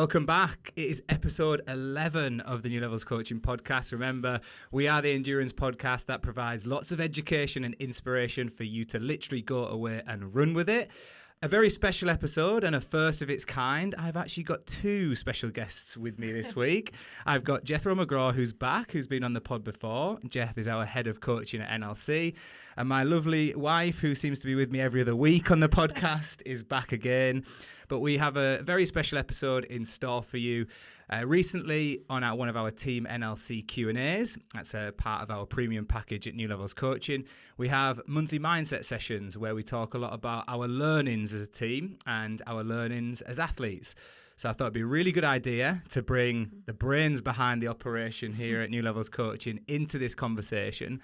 Welcome back. It is episode 11 of the New Levels Coaching Podcast. Remember, we are the endurance podcast that provides lots of education and inspiration for you to literally go away and run with it. A very special episode and a first of its kind. I've actually got two special guests with me this week. I've got Jethro McGraw, who's back, who's been on the pod before. Jeff is our head of coaching at NLC. And my lovely wife, who seems to be with me every other week on the podcast, is back again. But we have a very special episode in store for you. Recently, on one of our Team NLC Q&As, that's a part of our premium package at New Levels Coaching, we have monthly mindset sessions where we talk a lot about our learnings as a team and our learnings as athletes. So I thought it'd be a really good idea to bring the brains behind the operation here at New Levels Coaching into this conversation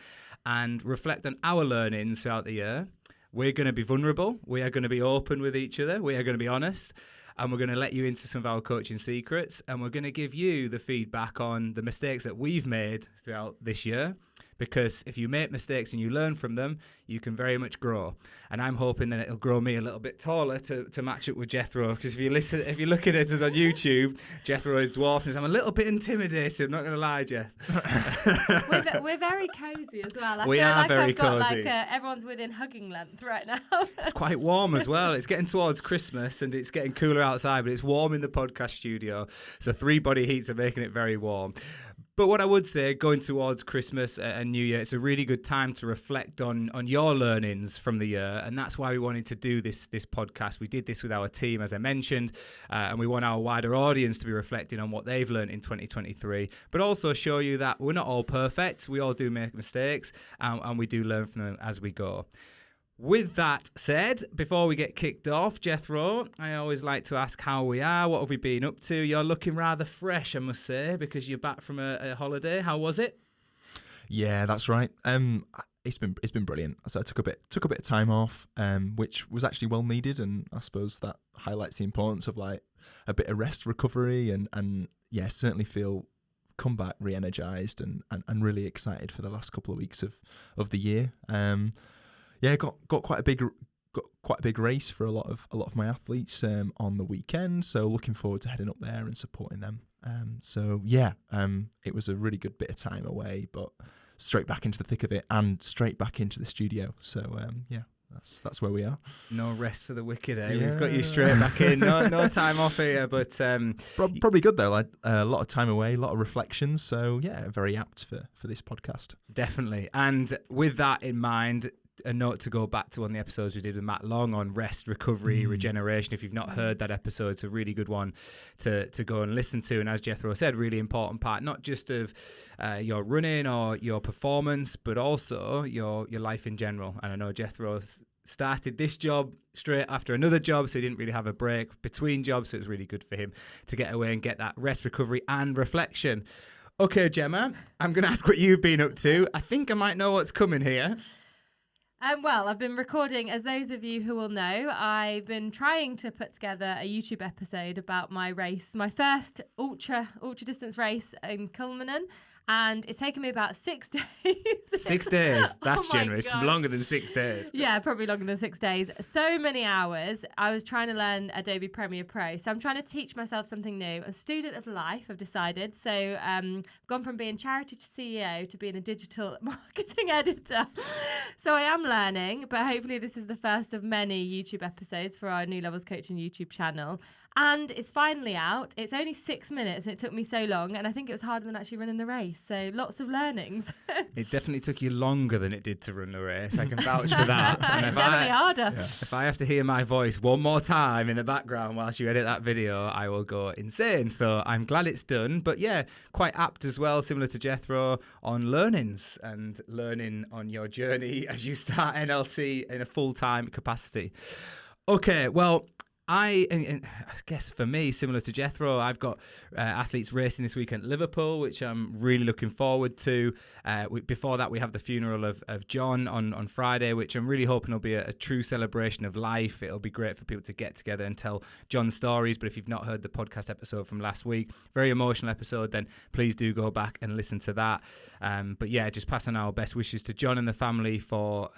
and reflect on our learnings throughout the year. We're going to be vulnerable. We are going to be open with each other. We are going to be honest. And we're going to let you into some of our coaching secrets. And we're going to give you the feedback on the mistakes that we've made throughout this year. Because if you make mistakes and you learn from them, you can very much grow. And I'm hoping that it'll grow me a little bit taller to match up with Jethro. Because if you're looking at us on YouTube, Jethro is dwarfing us. I'm a little bit intimidated. I'm not going to lie, Jeff. We're very cozy as well. We are very cozy. Everyone's within hugging length right now. It's quite warm as well. It's getting towards Christmas and it's getting cooler outside, but it's warm in the podcast studio. So 3 body heats are making it very warm. But what I would say, going towards Christmas and New Year, it's a really good time to reflect on your learnings from the year. And that's why we wanted to do this podcast. We did this with our team, as I mentioned, and we want our wider audience to be reflecting on what they've learned in 2023, but also show you that we're not all perfect. We all do make mistakes, and we do learn from them as we go. With that said, before we get kicked off, Jethro, I always like to ask how we are. What have we been up to? You're looking rather fresh, I must say, because you're back from a holiday. How was it? Yeah, that's right. It's been brilliant. So I took a bit of time off, which was actually well needed, and I suppose that highlights the importance of like a bit of rest, recovery, and yeah, certainly feel come back re-energized and really excited for the last couple of weeks of the year. Yeah, got quite a big race for a lot of my athletes on the weekend. So looking forward to heading up there and supporting them. It was a really good bit of time away, but straight back into the thick of it and straight back into the studio. So that's where we are. No rest for the wicked, eh? Yeah. We've got you straight back in. No time off here, but probably good though. Like a lot of time away, a lot of reflections. So yeah, very apt for this podcast. Definitely. And with that in mind, a note to go back to on the episodes we did with Matt Long on rest, recovery, regeneration. If you've not heard that episode, it's a really good one to go and listen to. And as Jethro said, really important part, not just of your running or your performance, but also your life in general. And I know Jethro started this job straight after another job, so he didn't really have a break between jobs. So it was really good for him to get away and get that rest, recovery and reflection. Okay, Gemma, I'm going to ask what you've been up to. I think I might know what's coming here. Well, I've been recording, as those of you who will know, I've been trying to put together a YouTube episode about my race, my first ultra distance race in Cullinan. And it's taken me about 6 days. 6 days? That's generous. Gosh. Longer than 6 days. Yeah, probably longer than 6 days. So many hours. I was trying to learn Adobe Premiere Pro. So I'm trying to teach myself something new. A student of life, I've decided. So I've gone from being charity to CEO to being a digital marketing editor. So I am learning, but hopefully this is the first of many YouTube episodes for our New Levels Coaching YouTube channel. And it's finally out. It's only 6 minutes and it took me so long. And I think it was harder than actually running the race. So lots of learnings. It definitely took you longer than it did to run the race. I can vouch for that. And it's definitely harder. Yeah. If I have to hear my voice one more time in the background whilst you edit that video, I will go insane. So I'm glad it's done. But yeah, quite apt as well, similar to Jethro, on learnings and learning on your journey as you start NLC in a full-time capacity. Okay, well, I guess for me, similar to Jethro, I've got athletes racing this weekend at Liverpool, which I'm really looking forward to. Before that, we have the funeral of John on Friday, which I'm really hoping will be a true celebration of life. It'll be great for people to get together and tell John's stories. But if you've not heard the podcast episode from last week, very emotional episode, then please do go back and listen to that. But yeah, just pass on our best wishes to John and the family for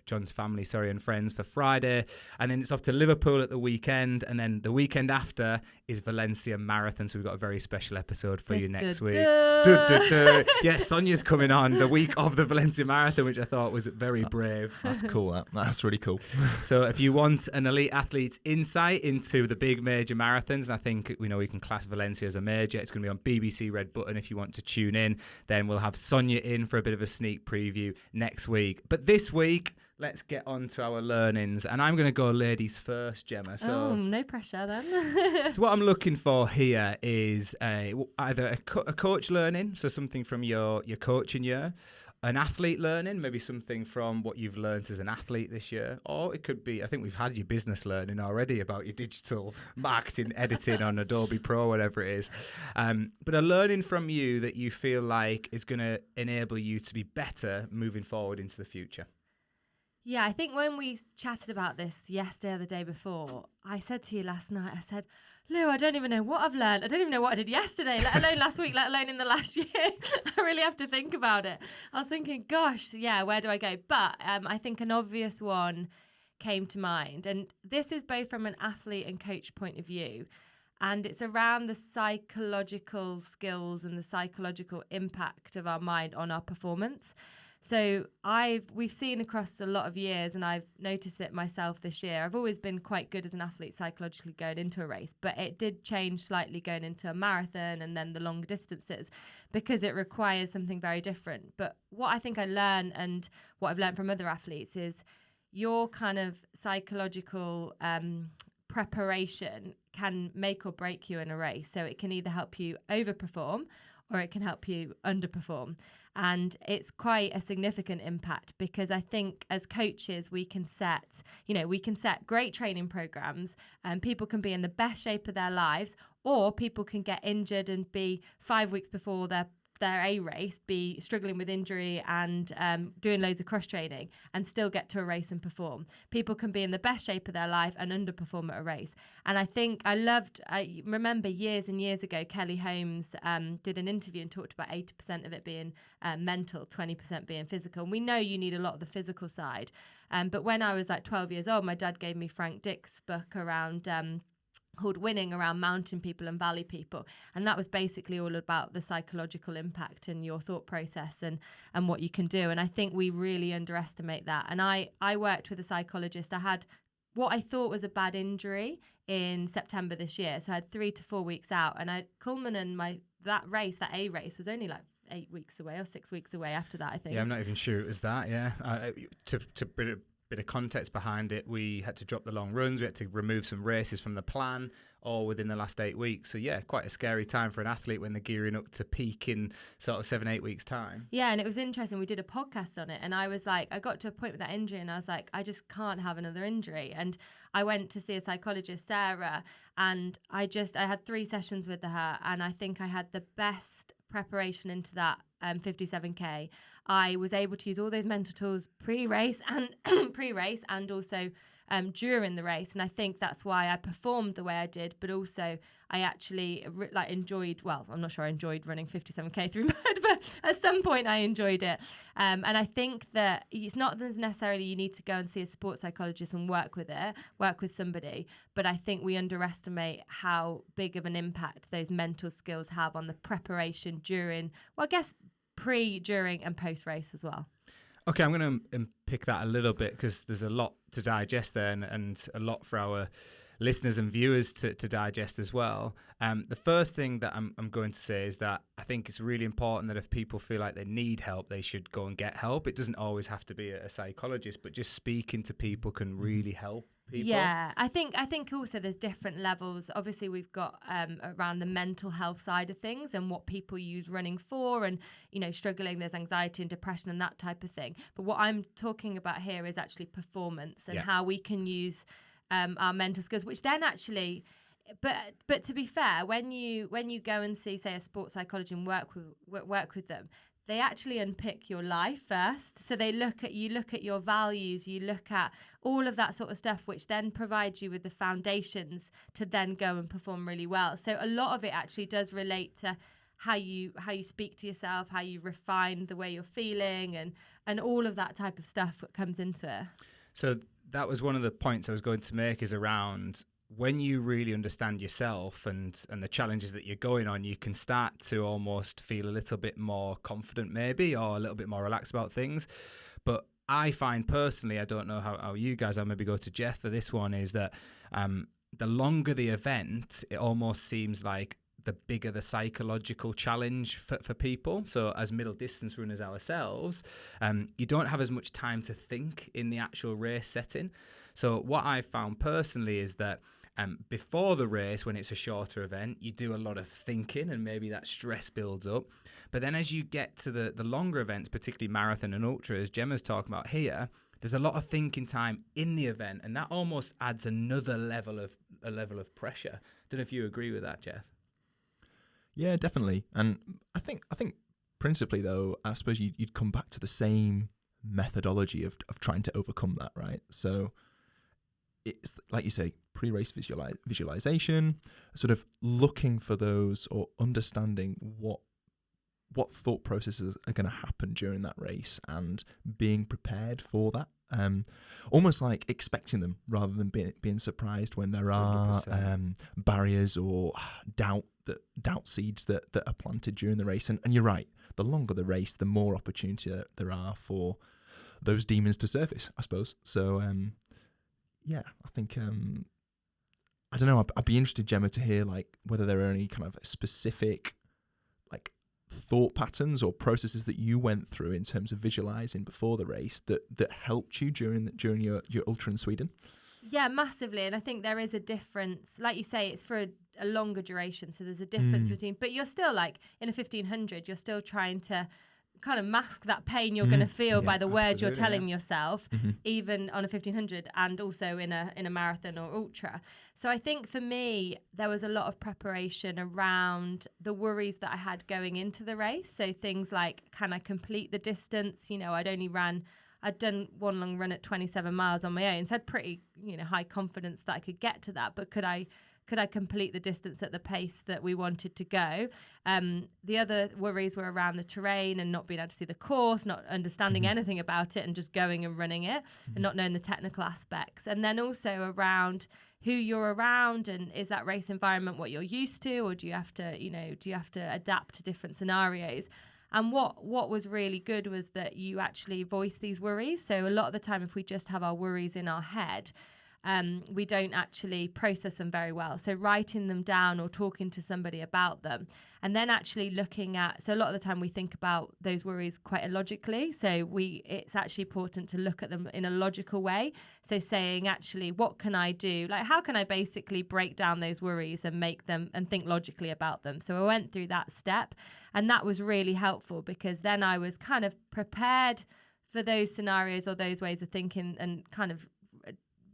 John's family, and friends for Friday. And then it's off to Liverpool at the weekend. weekend, and then the weekend after is Valencia Marathon. So we've got a very special episode for you next week. Yeah, Sonia's coming on the week of the Valencia Marathon, which I thought was very brave. That's cool. That's really cool. So if you want an elite athlete's insight into the big major marathons, I think we can class Valencia as a major. It's going to be on BBC Red Button. If you want to tune in, then we'll have Sonia in for a bit of a sneak preview next week. But this week, let's get on to our learnings. And I'm going to go ladies first, Gemma. So, no pressure then. So what I'm looking for here is either a coach learning, so something from your coaching year, an athlete learning, maybe something from what you've learned as an athlete this year, or it could be, I think we've had your business learning already about your digital marketing, editing on Adobe Pro, whatever it is. But a learning from you that you feel like is going to enable you to be better moving forward into the future. Yeah, I think when we chatted about this yesterday or the day before, I said to you last night, I said, Lou, I don't even know what I've learned. I don't even know what I did yesterday, let alone last week, let alone in the last year. I really have to think about it. I was thinking, gosh, yeah, where do I go? But I think an obvious one came to mind. And this is both from an athlete and coach point of view. And it's around the psychological skills and the psychological impact of our mind on our performance. So we've seen across a lot of years, and I've noticed it myself this year. I've always been quite good as an athlete psychologically going into a race, but it did change slightly going into a marathon and then the long distances because it requires something very different. But what I think I learned and what I've learned from other athletes is your kind of psychological preparation can make or break you in a race. So it can either help you overperform or it can help you underperform. And it's quite a significant impact because I think as coaches, we can set great training programs and people can be in the best shape of their lives, or people can get injured and be 5 weeks before their A race, be struggling with injury and doing loads of cross training and still get to a race and perform. People can be in the best shape of their life and underperform at a race. And I think I remember years and years ago, Kelly Holmes did an interview and talked about 80% of it being mental, 20% being physical. And we know you need a lot of the physical side. But when I was like 12 years old, my dad gave me Frank Dick's book around called Winning, around mountain people and valley people. And that was basically all about the psychological impact and your thought process and what you can do. And I think we really underestimate that. And I worked with a psychologist. I had what I thought was a bad injury in September this year. So I had 3 to 4 weeks out. And culminated that A race was only like 8 weeks away or 6 weeks away after that, I think. Yeah, I'm not even sure it was that, yeah. To bit of context behind it, we had to drop the long runs, we had to remove some races from the plan, all within the last 8 weeks. So yeah, quite a scary time for an athlete when they're gearing up to peak in sort of 7-8 weeks time. Yeah, and it was interesting. We did a podcast on it and I was like, I got to a point with that injury and I was like, I just can't have another injury. And I went to see a psychologist, Sarah, and I had 3 sessions with her, and I think I had the best preparation into that 57K. I was able to use all those mental tools pre-race and also during the race, and I think that's why I performed the way I did. But also, I actually enjoyed. Well, I'm not sure I enjoyed running 57K through mud, but at some point I enjoyed it. And I think that it's not necessarily you need to go and see a sports psychologist and work with somebody. But I think we underestimate how big of an impact those mental skills have on the preparation during. Well, I guess pre, during, and post race as well. Okay, I'm going to pick that a little bit because there's a lot to digest there and a lot for our listeners and viewers to digest as well. The first thing that I'm going to say is that I think it's really important that if people feel like they need help, they should go and get help. It doesn't always have to be a psychologist, but just speaking to people can really help people. Yeah, I think also there's different levels. Obviously, we've got around the mental health side of things and what people use running for, and struggling. There's anxiety and depression and that type of thing. But what I'm talking about here is actually performance and how we can use our mental skills, which then actually. But to be fair, when you go and see, say, a sports psychologist and work with them, they actually unpick your life first. So they look at your values, you look at all of that sort of stuff, which then provides you with the foundations to then go and perform really well. So a lot of it actually does relate to how you speak to yourself, how you refine the way you're feeling, and all of that type of stuff that comes into it. So that was one of the points I was going to make, is around when you really understand yourself and the challenges that you're going on, you can start to almost feel a little bit more confident maybe, or a little bit more relaxed about things. But I find personally, I don't know how you guys, I'll maybe go to Jeff for this one, is that the longer the event, it almost seems like the bigger the psychological challenge for people. So as middle distance runners ourselves, you don't have as much time to think in the actual race setting. So what I've found personally is that before the race, when it's a shorter event, you do a lot of thinking and maybe that stress builds up. But then as you get to the longer events, particularly marathon and ultra, as Gemma's talking about here, there's a lot of thinking time in the event, and that almost adds another level of pressure. Don't know if you agree with that, Jeff. Yeah, definitely. And I think principally though, I suppose you'd come back to the same methodology of trying to overcome that, right? So it's like you say, pre-race visualization, sort of looking for those, or understanding what thought processes are going to happen during that race and being prepared for that. Almost like expecting them rather than being surprised when there are barriers or doubt seeds that are planted during the race. And you're right, the longer the race, the more opportunity there are for those demons to surface, I suppose. So yeah, I think I don't know. I'd be interested, Gemma, to hear like whether there are any kind of specific like thought patterns or processes that you went through in terms of visualizing before the race that helped you during your ultra in Sweden. Yeah, massively. And I think there is a difference. Like you say, it's for a longer duration, so there's a difference between. But you're still like in a 1500, you're still trying to kind of mask that pain you're going to feel by the words you're telling yourself, even on a 1500 and also in a marathon or ultra. So I think for me, there was a lot of preparation around the worries that I had going into the race. So things like, can I complete the distance? You know, I'd done one long run at 27 miles on my own, so I had pretty, high confidence that I could get to that. But could I complete the distance at the pace that we wanted to go? The other worries were around the terrain and not being able to see the course, not understanding anything about it and just going and running it and not knowing the technical aspects. And then also around who you're around, and is that race environment what you're used to, or do you have to adapt to different scenarios? And what was really good was that you actually voice these worries. So a lot of the time, if we just have our worries in our head, we don't actually process them very well. So writing them down or talking to somebody about them, and then actually looking at, so a lot of the time we think about those worries quite illogically. So it's actually important to look at them in a logical way. So saying, actually, what can I do? Like, how can I basically break down those worries and make them and think logically about them? So I went through that step, and that was really helpful because then I was kind of prepared for those scenarios or those ways of thinking and kind of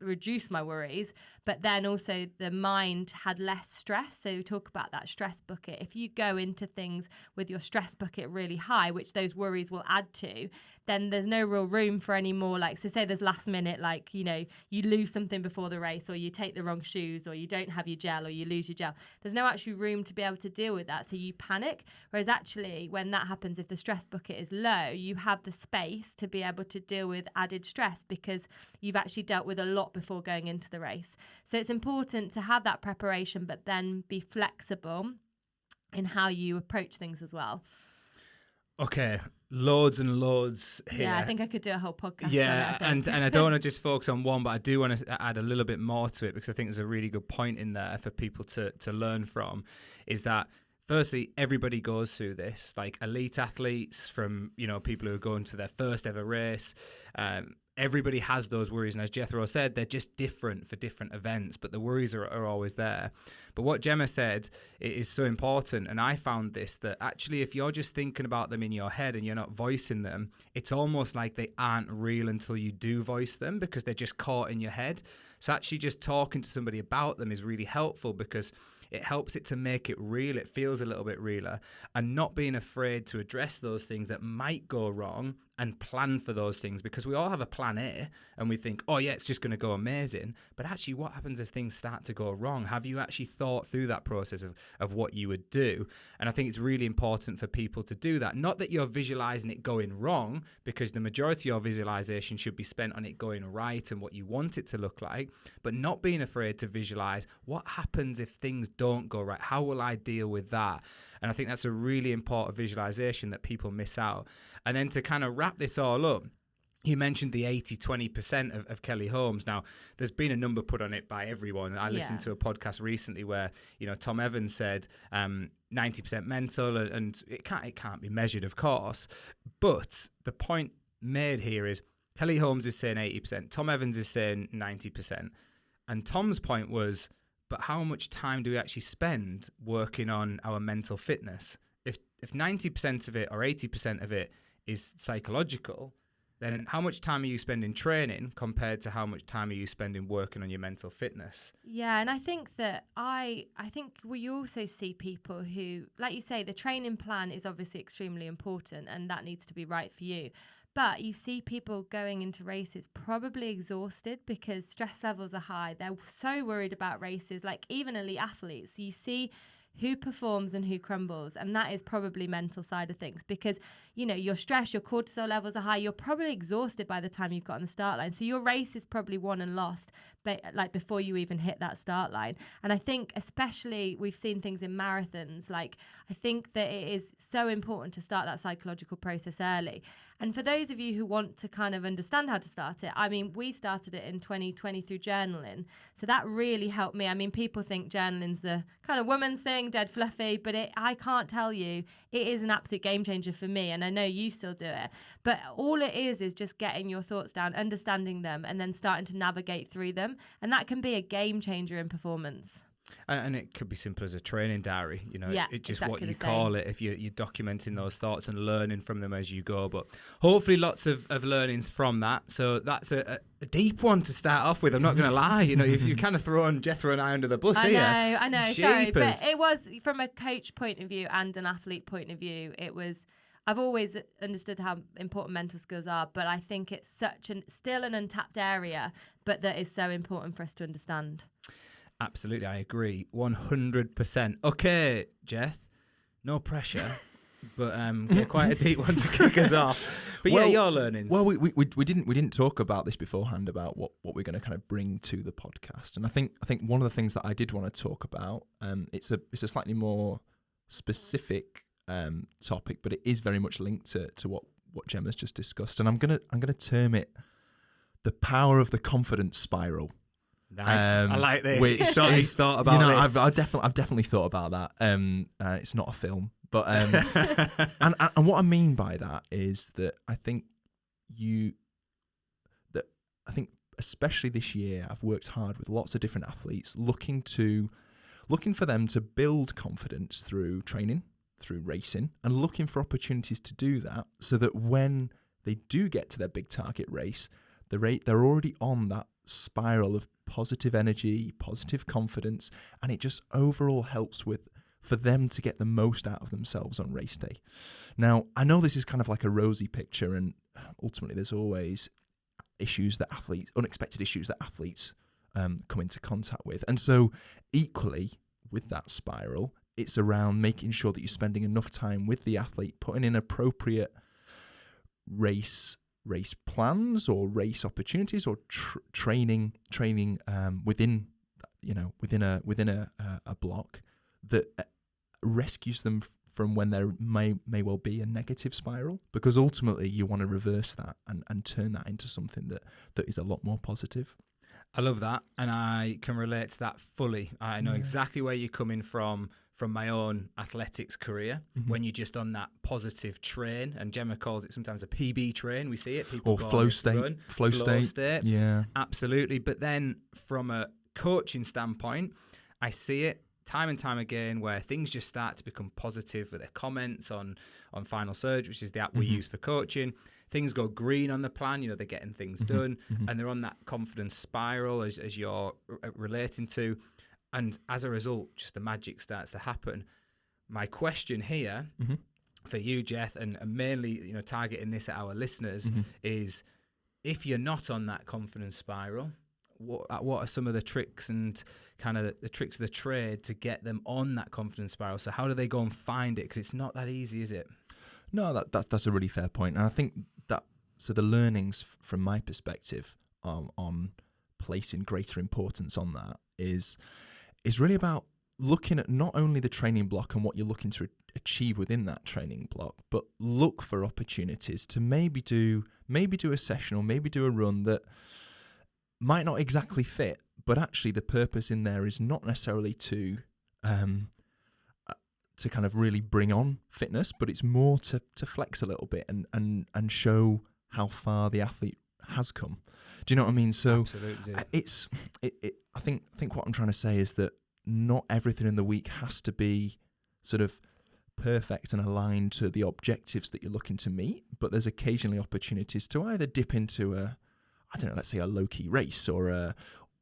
reduce my worries, but then also the mind had less stress. So we talk about that stress bucket. If you go into things with your stress bucket really high, which those worries will add to, then there's no real room for any more, like, so say there's last minute, like, you lose something before the race, or you take the wrong shoes, or you don't have your gel, or you lose your gel. There's no actual room to be able to deal with that, so you panic. Whereas actually when that happens, if the stress bucket is low, you have the space to be able to deal with added stress because you've actually dealt with a lot before going into the race. So it's important to have that preparation, but then be flexible in how you approach things as well. Okay, loads and loads here. Yeah, I think I could do a whole podcast. Yeah, on it, and I don't want to just focus on one, but I do want to add a little bit more to it because I think there's a really good point in there for people to learn from, is that firstly, everybody goes through this, like elite athletes from, people who are going to their first ever race. Everybody has those worries. And as Jethro said, they're just different for different events, but the worries are always there. But what Gemma said is so important. And I found this, that actually, if you're just thinking about them in your head and you're not voicing them, it's almost like they aren't real until you do voice them because they're just caught in your head. So actually just talking to somebody about them is really helpful because it helps it to make it real. It feels a little bit realer, and not being afraid to address those things that might go wrong and plan for those things, because we all have a plan A and we think, oh yeah, it's just going to go amazing. But actually, what happens if things start to go wrong? Have you actually thought through that process of what you would do? And I think it's really important for people to do that. Not that you're visualizing it going wrong, because the majority of visualization should be spent on it going right and what you want it to look like, but not being afraid to visualize what happens if things don't go right. How will I deal with that? And I think that's a really important visualization that people miss out. And then to kind of wrap this all up, you mentioned the 80-20% of Kelly Holmes. Now, there's been a number put on it by everyone. I listened to a podcast recently where, Tom Evans said 90% mental, and it can't be measured, of course. But the point made here is Kelly Holmes is saying 80%, Tom Evans is saying 90%. And Tom's point was, but how much time do we actually spend working on our mental fitness? If 90% of it or 80% of it is psychological, then how much time are you spending training compared to how much time are you spending working on your mental fitness? Yeah, and I think that I think we also see people who, like you say, the training plan is obviously extremely important and that needs to be right for you. But you see people going into races probably exhausted because stress levels are high. They're so worried about races, like even elite athletes. You see who performs and who crumbles, and that is probably mental side of things, because your stress, your cortisol levels are high, you're probably exhausted by the time you've got on the start line, so your race is probably won and lost before you even hit that start line. And I think especially we've seen things in marathons, I think that it is so important to start that psychological process early. And for those of you who want to kind of understand how to start it, I mean, we started it in 2020 through journaling. So that really helped me. I mean, people think journaling's the kind of woman's thing, dead fluffy, but I can't tell you, it is an absolute game changer for me. And I know you still do it. But all it is just getting your thoughts down, understanding them, and then starting to navigate through them. And that can be a game changer in performance. And it could be simple as a training diary, it's just exactly what you the same. call it if you're documenting those thoughts and learning from them as you go. But hopefully lots of learnings from that. So that's a deep one to start off with. I'm not going to lie. If you're kind of throwing Jethro and I under the bus here. I know. Jeepers. Sorry. But it was from a coach point of view and an athlete point of view. I've always understood how important mental skills are, but I think it's still an untapped area, but that is so important for us to understand. Absolutely, I agree, 100%. Okay, Jeth, no pressure, but quite a deep one to kick us off. But your learnings. Well, we didn't talk about this beforehand about what we're going to kind of bring to the podcast, and I think one of the things that I did want to talk about, it's a slightly more specific topic, but it is very much linked to what Gemma's just discussed, and I'm gonna term it the power of the confidence spiral. Nice. I like this. Which He's thought about this. I've definitely thought about that. It's not a film, but and what I mean by that is that I think especially this year I've worked hard with lots of different athletes looking for them to build confidence through training, through racing, and looking for opportunities to do that so that when they do get to their big target race, they're already on that spiral of positive energy, positive confidence, and it just overall helps for them to get the most out of themselves on race day. Now, I know this is kind of like a rosy picture, and ultimately there's always unexpected issues that athletes come into contact with. And so equally with that spiral, it's around making sure that you're spending enough time with the athlete, putting in appropriate race plans or race opportunities or training within a block that rescues them from when there may well be a negative spiral, because ultimately you want to reverse that and turn that into something that is a lot more positive. I love that, and I can relate to that fully. I know exactly where you're coming from my own athletics career, when you're just on that positive train, and Gemma calls it sometimes a PB train. We see it. People or flow state. Flow state. Yeah. Absolutely. But then from a coaching standpoint, I see it time and time again where things just start to become positive with their comments on Final Surge, which is the app we use for coaching. Things go green on the plan, they're getting things done, and they're on that confidence spiral as you're relating to. And as a result, just the magic starts to happen. My question here for you, Jeff, and mainly, targeting this at our listeners is, if you're not on that confidence spiral, what are some of the tricks and kind of the tricks of the trade to get them on that confidence spiral? So how do they go and find it? Because it's not that easy, is it? No, that's a really fair point. And I think that, so the learnings from my perspective on placing greater importance on that is really about looking at not only the training block and what you're looking to achieve within that training block, but look for opportunities to maybe do a session or maybe do a run that might not exactly fit, but actually the purpose in there is not necessarily to kind of really bring on fitness, but it's more to flex a little bit and show how far the athlete has come. Do you know what I mean? So absolutely. I think what I'm trying to say is that not everything in the week has to be sort of perfect and aligned to the objectives that you're looking to meet, but there's occasionally opportunities to either dip into let's say a low-key race or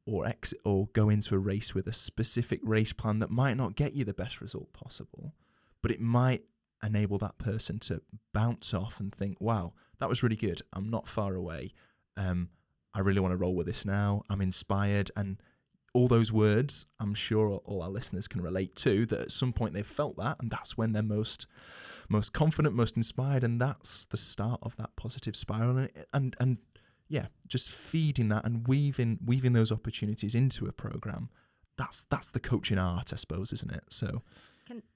go into a race with a specific race plan that might not get you the best result possible, but it might enable that person to bounce off and think, wow, that was really good. I'm not far away. I really want to roll with this now. I'm inspired. And all those words, I'm sure all our listeners can relate to, that at some point they've felt that, and that's when they're most confident, most inspired, and that's the start of that positive spiral. And yeah, just feeding that and weaving those opportunities into a program. That's the coaching art, I suppose, isn't it? So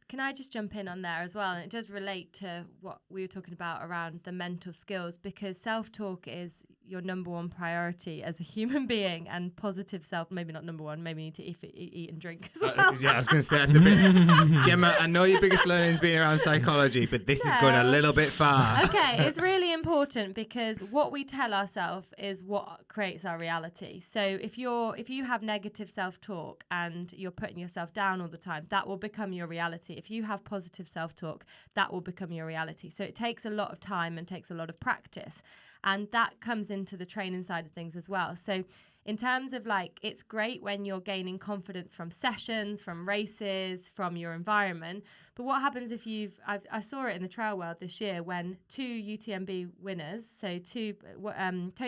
Can I just jump in on there as well? And it does relate to what we were talking about around the mental skills, because self-talk is your number one priority as a human being, and positive self, maybe not number one, maybe you need to eat and drink as well. Yeah, I was going to say that's a bit... Gemma, I know your biggest learning's been around psychology, but this is going a little bit far. Okay, it's really important, because what we tell ourselves is what creates our reality. So if you have negative self-talk and you're putting yourself down all the time, that will become your reality. If you have positive self-talk, that will become your reality. So it takes a lot of time and takes a lot of practice. And that comes into the training side of things as well. So in terms of it's great when you're gaining confidence from sessions, from races, from your environment. But what happens if I saw it in the trail world this year when two UTMB winners, so Tony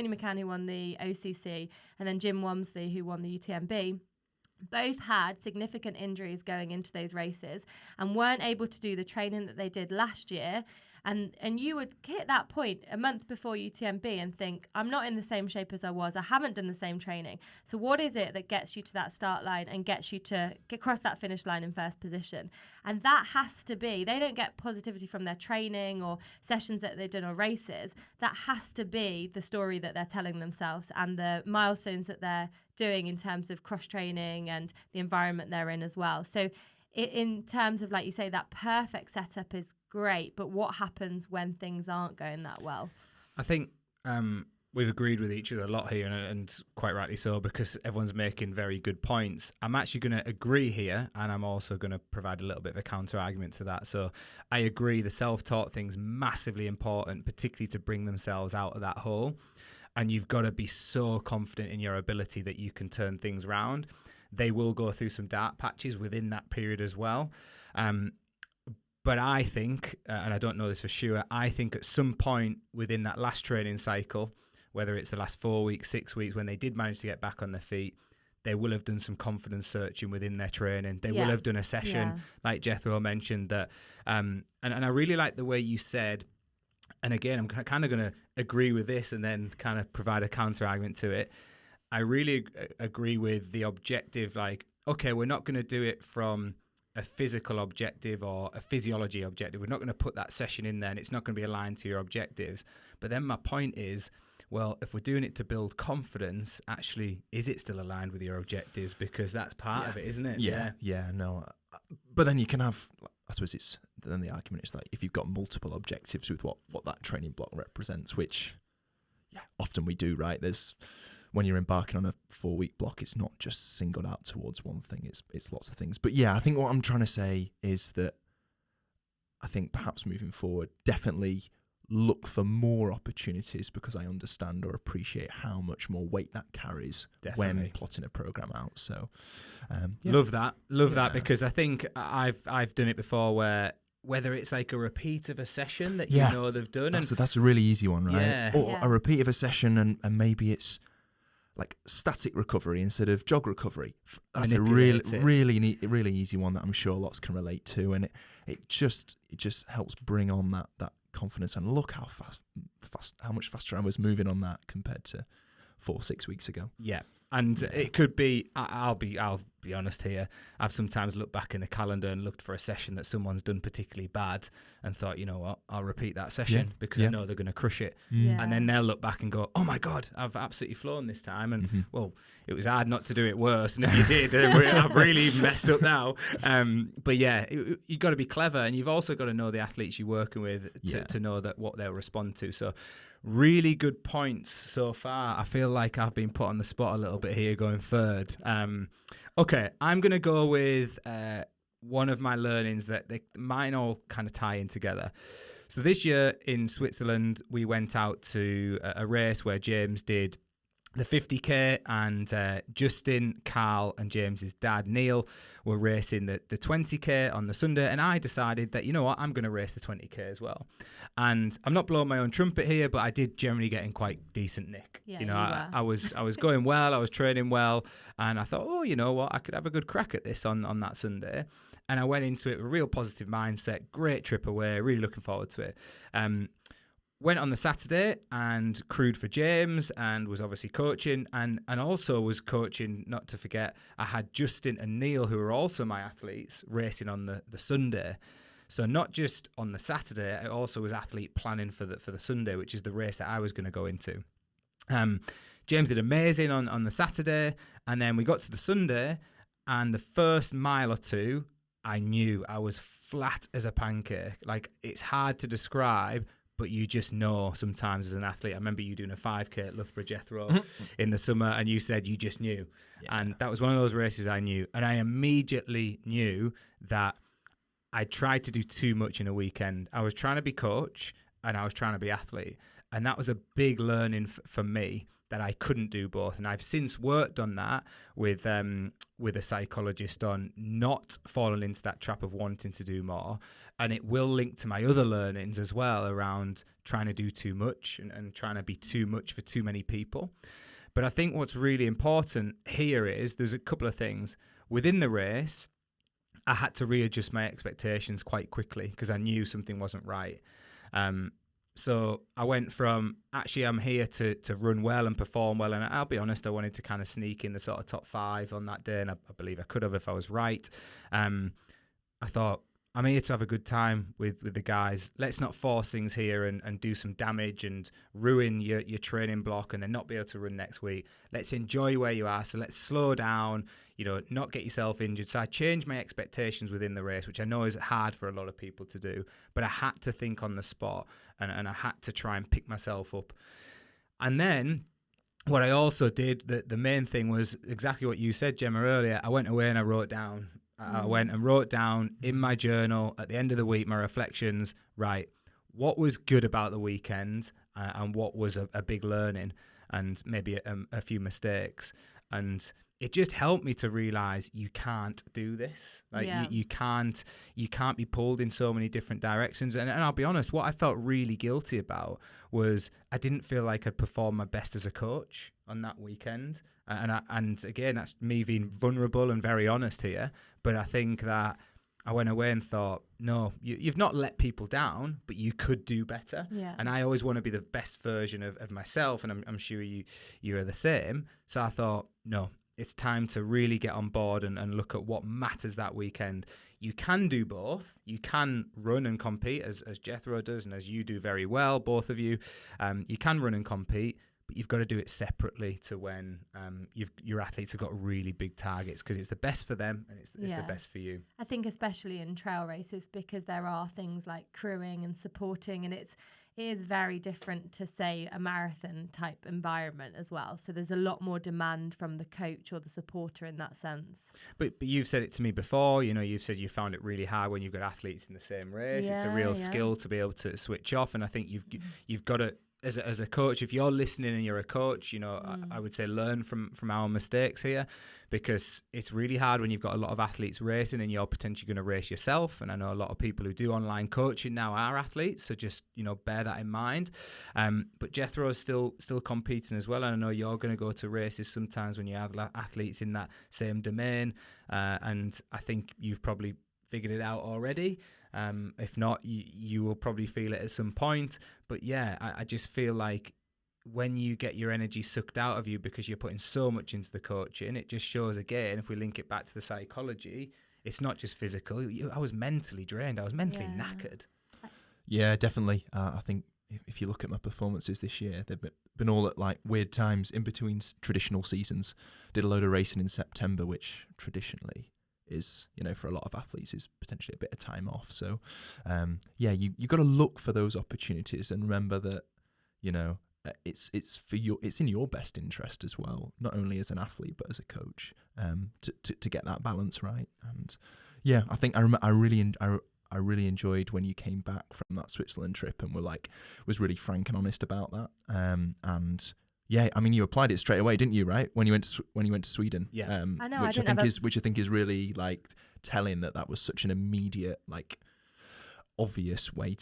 McCann, who won the OCC, and then Jim Wamsley, who won the UTMB, both had significant injuries going into those races and weren't able to do the training that they did last year. And you would hit that point a month before UTMB and think, I'm not in the same shape as I was. I haven't done the same training. So what is it that gets you to that start line and gets you to cross that finish line in first position? And that has to be, they don't get positivity from their training or sessions that they've done or races. That has to be the story that they're telling themselves and the milestones that they're doing in terms of cross-training and the environment they're in as well. So in terms of, like you say, that perfect setup is great, but what happens when things aren't going that well? I think we've agreed with each other a lot here, and quite rightly so, because everyone's making very good points. I'm actually going to agree here, and I'm also going to provide a little bit of a counter-argument to that. So I agree the self-taught thing's massively important, particularly to bring themselves out of that hole. And you've got to be so confident in your ability that you can turn things around. They will go through some dark patches within that period as well. But I think, and I don't know this for sure, I think at some point within that last training cycle, whether it's the last 4 weeks, 6 weeks, when they did manage to get back on their feet, they will have done some confidence searching within their training. They will have done a session, like Jethro mentioned, that, and I really like the way you said, and again, I'm kind of going to agree with this and then kind of provide a counter argument to it. I really agree with the objective, okay, we're not going to do it from a physical objective or a physiology objective. We're not going to put that session in there and it's not going to be aligned to your objectives. But then my point is, well, if we're doing it to build confidence, actually, is it still aligned with your objectives? Because that's part of it, isn't it? Yeah, no. But then you can have, I suppose then the argument is if you've got multiple objectives with what that training block represents, which, often we do, right? When you're embarking on a 4-week block, it's not just singled out towards one thing. It's lots of things. But I think what I'm trying to say is that I think perhaps moving forward, definitely look for more opportunities because I understand or appreciate how much more weight that carries when plotting a program out. So, love that because I think I've done it before where whether it's like a repeat of a session that you know they've done, that's a really easy one, right? Yeah. Or a repeat of a session and maybe it's like static recovery instead of jog recovery. That's a really easy one that I'm sure lots can relate to, and it just helps bring on that confidence and look how how much faster I was moving on that compared to 4-6 weeks ago. Yeah. And it could be, I'll be honest here, I've sometimes looked back in the calendar and looked for a session that someone's done particularly bad and thought, you know what, I'll repeat that session because I know they're going to crush it. Yeah. And then they'll look back and go, oh my God, I've absolutely flown this time. And well, it was hard not to do it worse. And if you did, I've really messed up now. But yeah, you've got to be clever, and you've also got to know the athletes you're working with to know that what they'll respond to. So really good points so far. I feel like I've been put on the spot a little bit here going third. Okay, I'm going to go with one of my learnings that mine all kind of tie in together. So this year in Switzerland, we went out to a race where James did the 50k, and Justin, Carl and James's dad Neil were racing the 20k on the Sunday, and I decided that, you know what, I'm going to race the 20k as well. And I'm not blowing my own trumpet here, but I did generally get in quite decent nick. Yeah, you know, I was going well, I was training well, and I thought, oh, you know what, I could have a good crack at this on that Sunday. And I went into it with a real positive mindset, great trip away, really looking forward to it. Went on the Saturday and crewed for James and was obviously coaching and also was coaching, not to forget, I had Justin and Neil, who are also my athletes, racing on the Sunday. So not just on the Saturday, I also was athlete planning for the Sunday, which is the race that I was going to go into. James did amazing on the Saturday, and then we got to the Sunday, and the first mile or two, I knew I was flat as a pancake. Like, it's hard to describe, but you just know sometimes as an athlete. I remember you doing a 5k at Loughborough Jethro in the summer, and you said you just knew. Yeah. And that was one of those races I knew. And I immediately knew that I tried to do too much in a weekend. I was trying to be coach and I was trying to be athlete. And that was a big learning for me, that I couldn't do both. And I've since worked on that with a psychologist on not falling into that trap of wanting to do more. And it will link to my other learnings as well around trying to do too much and trying to be too much for too many people. But I think what's really important here is there's a couple of things. Within the race, I had to readjust my expectations quite quickly because I knew something wasn't right. So I went from, actually, I'm here to run well and perform well. And I'll be honest, I wanted to kind of sneak in the sort of top 5 on that day. And I believe I could have if I was right. I thought, I'm here to have a good time with the guys. Let's not force things here and do some damage and ruin your training block and then not be able to run next week. Let's enjoy where you are. So let's slow down, not get yourself injured. So I changed my expectations within the race, which I know is hard for a lot of people to do, but I had to think on the spot and I had to try and pick myself up. And then what I also did, the main thing was exactly what you said, Gemma, earlier. I went away and I wrote down. I went and wrote down in my journal at the end of the week, my reflections, right, what was good about the weekend and what was a big learning and maybe a few mistakes. And it just helped me to realize you can't do this. Like you can't be pulled in so many different directions. And I'll be honest, what I felt really guilty about was I didn't feel like I'd performed my best as a coach on that weekend. And again, that's me being vulnerable and very honest here. But I think that I went away and thought, no, you've not let people down, but you could do better. Yeah. And I always want to be the best version of myself, and I'm sure you are the same. So I thought, no, it's time to really get on board and look at what matters that weekend. You can do both. You can run and compete, as Jethro does and as you do very well, both of you. You can run and compete, but you've got to do it separately to when your athletes have got really big targets, because it's the best for them and it's the best for you. I think especially in trail races, because there are things like crewing and supporting, and it is very different to, say, a marathon type environment as well. So there's a lot more demand from the coach or the supporter in that sense. But you've said it to me before, you've said you found it really hard when you've got athletes in the same race. It's a real skill to be able to switch off. And I think you've got to, as a coach, if you're listening and you're a coach, I would say learn from our mistakes here, because it's really hard when you've got a lot of athletes racing and you're potentially going to race yourself. And I know a lot of people who do online coaching now are athletes, so just bear that in mind. But Jethro's still competing as well, and I know you're going to go to races sometimes when you have athletes in that same domain, and I think you've probably figured it out already. If not, you will probably feel it at some point. But yeah, I just feel like when you get your energy sucked out of you because you're putting so much into the coaching, it just shows again, if we link it back to the psychology, it's not just physical. I was mentally drained. I was mentally knackered. Yeah, definitely. I think if you look at my performances this year, they've been all at like weird times in between traditional seasons. Did a load of racing in September, which traditionally is, for a lot of athletes is potentially a bit of time off. So, you got to look for those opportunities and remember that, it's in your best interest as well, not only as an athlete but as a coach, to get that balance right. And yeah, I think I really enjoyed when you came back from that Switzerland trip and was really frank and honest about that. And yeah, I mean, you applied it straight away, didn't you? Right, when you went to Sweden. Yeah, I know. Which I think is really like telling that was such an immediate, like, obvious way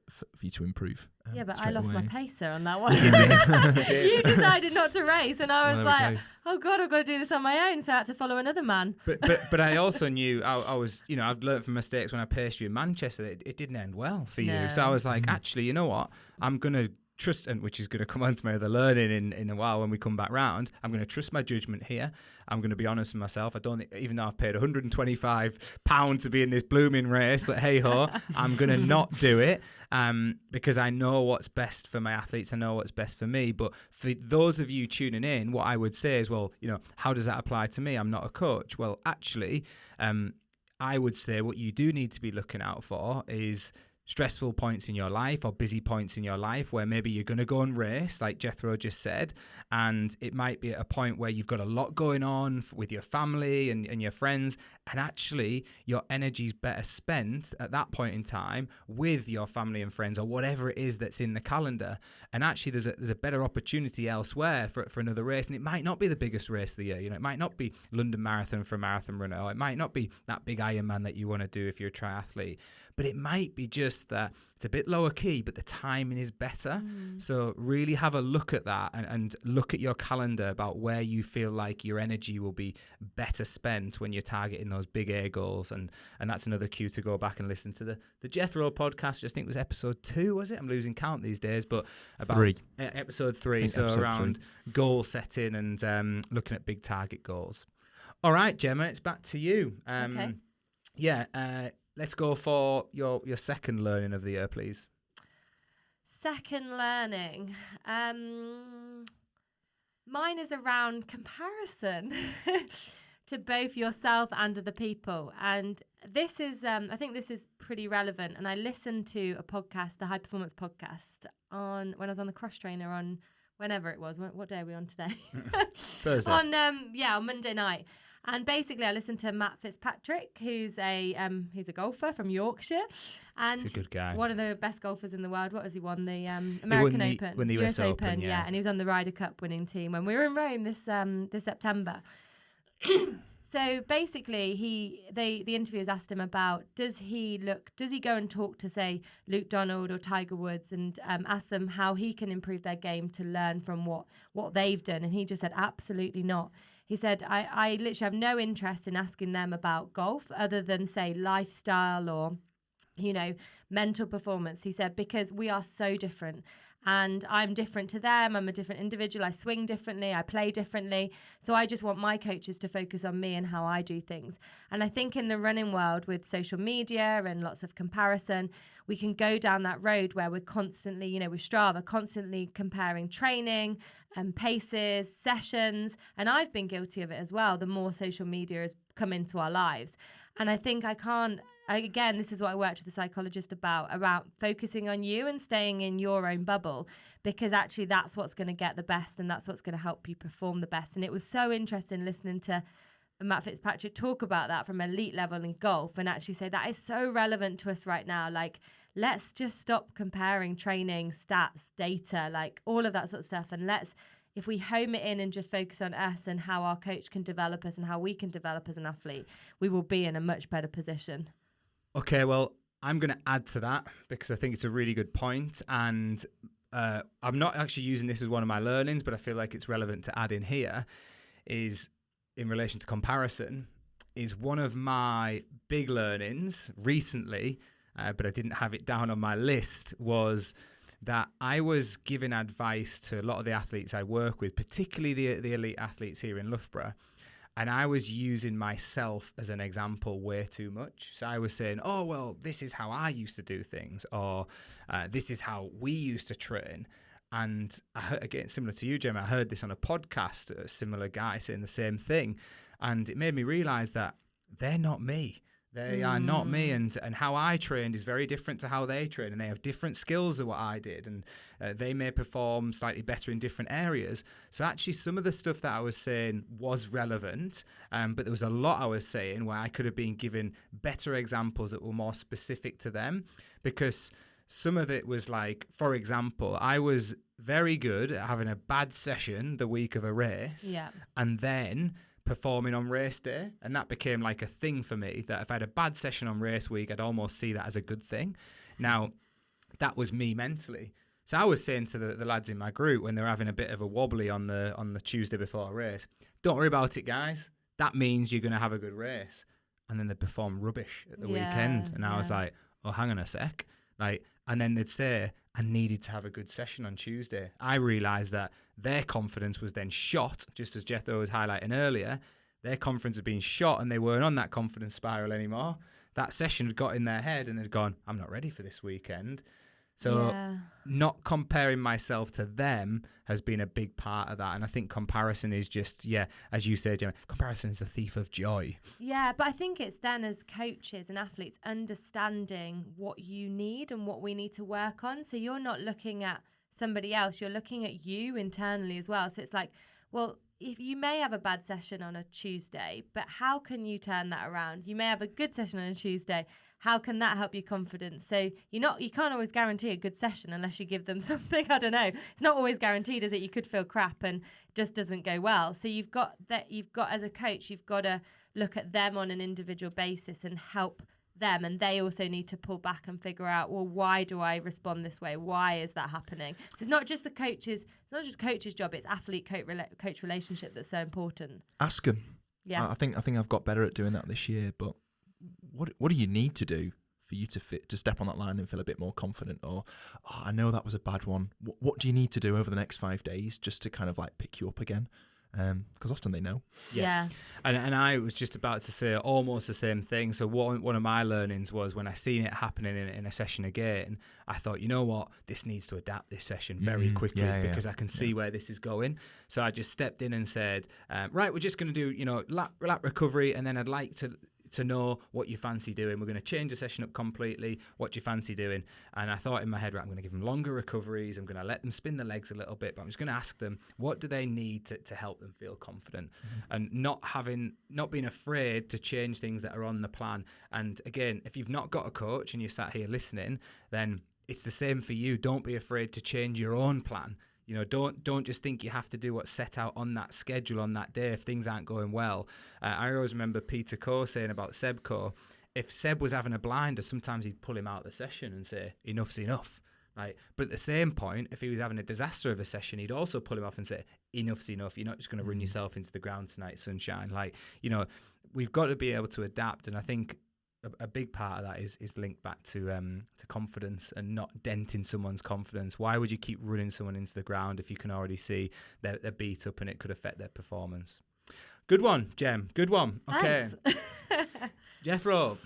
for you to improve. Yeah, but I lost my pacer on that one. You decided not to race, and I was like, oh God, I've got to do this on my own. So I had to follow another man. But I also knew I was, I've learned from mistakes when I paced you in Manchester that it didn't end well for you. So I was like, actually, you know what? I'm going to trust, and which is going to come on to my other learning in a while when we come back round. I'm going to trust my judgment here. I'm going to be honest with myself. I don't, even though I've paid £125 to be in this blooming race, but hey ho, I'm going to not do it because I know what's best for my athletes. I know what's best for me. But for those of you tuning in, what I would say is, well, how does that apply to me? I'm not a coach. Well, actually, I would say what you do need to be looking out for is stressful points in your life or busy points in your life where maybe you're going to go and race, like Jethro just said, and it might be at a point where you've got a lot going on with your family and your friends, and actually your energy's better spent at that point in time with your family and friends or whatever it is that's in the calendar. And actually there's a better opportunity elsewhere for another race, and it might not be the biggest race of the year. It might not be London Marathon for a marathon runner, or it might not be that big Ironman that you want to do if you're a triathlete, but it might be just that it's a bit lower key, but the timing is better. So really have a look at that and look at your calendar about where you feel like your energy will be better spent when you're targeting those big air goals. And that's another cue to go back and listen to the Jethro podcast, which I think was episode 2, was it? I'm losing count these days, but about 3. Episode 3. So around 3. Goal setting and looking at big target goals. All right, Gemma, it's back to you. Okay. Yeah. Let's go for your second learning of the year, please. Second learning. Mine is around comparison to both yourself and other people. And this is, I think this is pretty relevant. And I listened to a podcast, the High Performance podcast, when I was on the cross trainer on whenever it was. What day are we on today? Thursday. on Monday night. And basically, I listened to Matt Fitzpatrick, who's a golfer from Yorkshire, and he's a good guy. One of the best golfers in the world. What has he won? The American Open, won the US Open, yeah. And he was on the Ryder Cup winning team when we were in Rome this September. So basically, the interviewers asked him about does he go and talk to, say, Luke Donald or Tiger Woods and ask them how he can improve their game to learn from what they've done, and he just said absolutely not. He said, I literally have no interest in asking them about golf other than, say, lifestyle or mental performance. He said, because we are so different and I'm different to them. I'm a different individual. I swing differently. I play differently. So I just want my coaches to focus on me and how I do things. And I think in the running world with social media and lots of comparison, we can go down that road where we're constantly, with Strava, constantly comparing training and paces, sessions. And I've been guilty of it as well, the more social media has come into our lives. And I think again, this is what I worked with a psychologist about focusing on you and staying in your own bubble, because actually that's what's going to get the best and that's what's going to help you perform the best. And it was so interesting listening to Matt Fitzpatrick talk about that from elite level in golf and actually say that is so relevant to us right now. Like, let's just stop comparing training, stats, data, like all of that sort of stuff. And if we home it in and just focus on us and how our coach can develop us and how we can develop as an athlete, we will be in a much better position. Okay, well, I'm going to add to that because I think it's a really good point. And I'm not actually using this as one of my learnings, but I feel like it's relevant to add in here, is in relation to comparison, is one of my big learnings recently, but I didn't have it down on my list, was that I was giving advice to a lot of the athletes I work with, particularly the elite athletes here in Loughborough, and I was using myself as an example way too much. So I was saying, oh, well, this is how I used to do things, or this is how we used to train. And I heard, again, similar to you, Gemma, I heard this on a podcast, a similar guy saying the same thing. And it made me realize that they're not me. They are not me, and how I trained is very different to how they train, and they have different skills than what I did, and they may perform slightly better in different areas. So actually some of the stuff that I was saying was relevant, but there was a lot I was saying where I could have been given better examples that were more specific to them, because some of it was like, for example, I was very good at having a bad session the week of a race, and then performing on race day, and that became like a thing for me, that if I had a bad session on race week, I'd almost see that as a good thing. Now, that was me mentally. So I was saying to the lads in my group when they were having a bit of a wobbly on the Tuesday before a race, don't worry about it, guys. That means you're going to have a good race. And then they perform rubbish at the weekend. And I was like, oh, hang on a sec. And then they'd say, I needed to have a good session on Tuesday. I realised that their confidence was then shot, just as Jethro was highlighting earlier. Their confidence had been shot and they weren't on that confidence spiral anymore. That session had got in their head and they'd gone, I'm not ready for this weekend. So not comparing myself to them has been a big part of that. And I think comparison is just, as you said, Gemma, comparison is the thief of joy. Yeah, but I think it's then as coaches and athletes understanding what you need and what we need to work on. So you're not looking at somebody else, you're looking at you internally as well. So it's like, well, if you may have a bad session on a Tuesday, but how can you turn that around? You may have a good session on a Tuesday. How can that help your confidence? So you can't always guarantee a good session unless you give them something. I don't know. It's not always guaranteed, is it? You could feel crap and it just doesn't go well. So you've got as a coach, you've got to look at them on an individual basis and help them, and they also need to pull back and figure out, well, why do I respond this way? Why is that happening? So it's not just coach's job, it's athlete coach relationship that's so important. Ask them. Yeah, I think I've got better at doing that this year. But what do you need to do for you to step on that line and feel a bit more confident? Or I know that was a bad one. What do you need to do over the next 5 days just to kind of like pick you up again? Because often they know. Yeah. And I was just about to say almost the same thing. So one of my learnings was when I seen it happening in a session again, I thought, you know what, this needs to adapt this session very quickly because I can see where this is going. So I just stepped in and said, right, we're just going to do, lap recovery, and then I'd like to know what you fancy doing. We're going to change the session up completely. What do you fancy doing? And I thought in my head, right, I'm going to give them longer recoveries. I'm going to let them spin the legs a little bit, but I'm just going to ask them, what do they need to help them feel confident? And not being afraid to change things that are on the plan. And again, if you've not got a coach and you're sat here listening, then it's the same for you. Don't be afraid to change your own plan. Don't just think you have to do what's set out on that schedule on that day if things aren't going well. I always remember Peter Coe saying about Seb Coe, if Seb was having a blinder, sometimes he'd pull him out of the session and say, enough's enough. Right? But at the same point, if he was having a disaster of a session, he'd also pull him off and say, enough's enough. You're not just going to run yourself into the ground tonight, sunshine. We've got to be able to adapt. And I think a big part of that is linked back to confidence and not denting someone's confidence. Why would you keep running someone into the ground if you can already see they're beat up and it could affect their performance? Good one, Jem. Good one. Okay. Jethro.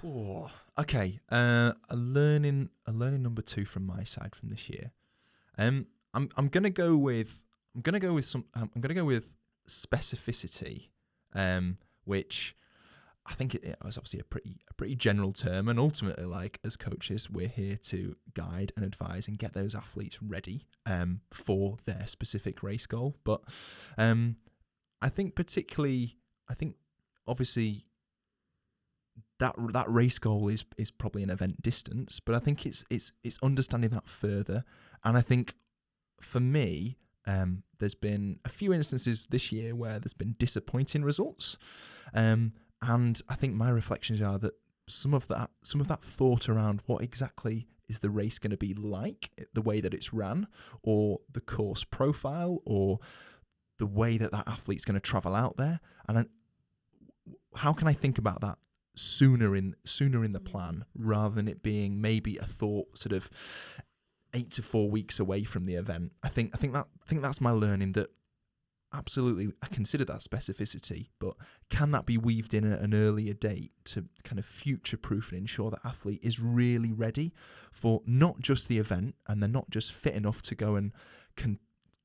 Oh, okay. A learning number 2 from my side from this year. I'm gonna go with specificity, which I think it was obviously a pretty general term, and ultimately, like, as coaches, we're here to guide and advise and get those athletes ready for their specific race goal. But I think obviously that race goal is probably an event distance, but I think it's understanding that further. And I think for me, there's been a few instances this year where there's been disappointing results, and I think my reflections are that some of that thought around what exactly is the race going to be like, the way that it's ran, or the course profile, or the way that athlete's going to travel out there, and how can I think about that sooner in the plan, rather than it being maybe a thought sort of 8 to 4 weeks away from the event. I think that's my learning, that absolutely I consider that specificity, but can that be weaved in at an earlier date to kind of future-proof and ensure that athlete is really ready for not just the event, and they're not just fit enough to go and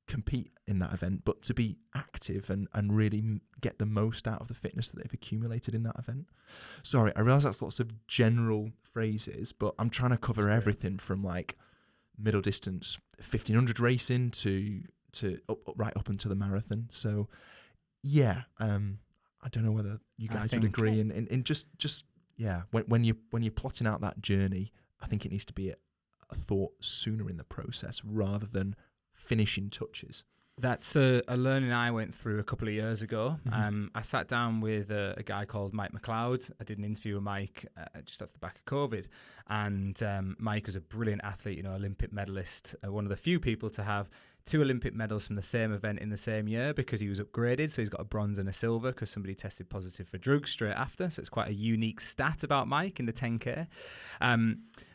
compete in that event, but to be active and really get the most out of the fitness that they've accumulated in that event. Sorry, I realise that's lots of general phrases, but I'm trying to cover everything from like middle distance 1500 racing to right up until the marathon. So yeah, I don't know whether you guys would agree. And just when you're plotting out that journey, I think it needs to be a thought sooner in the process rather than finishing touches. That's a learning I went through a couple of years ago. Mm-hmm. I sat down with a guy called Mike McLeod. I did an interview with Mike just off the back of COVID. And Mike was a brilliant athlete, Olympic medalist, one of the few people to have 2 Olympic medals from the same event in the same year, because he was upgraded. So he's got a bronze and a silver because somebody tested positive for drugs straight after. So it's quite a unique stat about Mike in the 10K.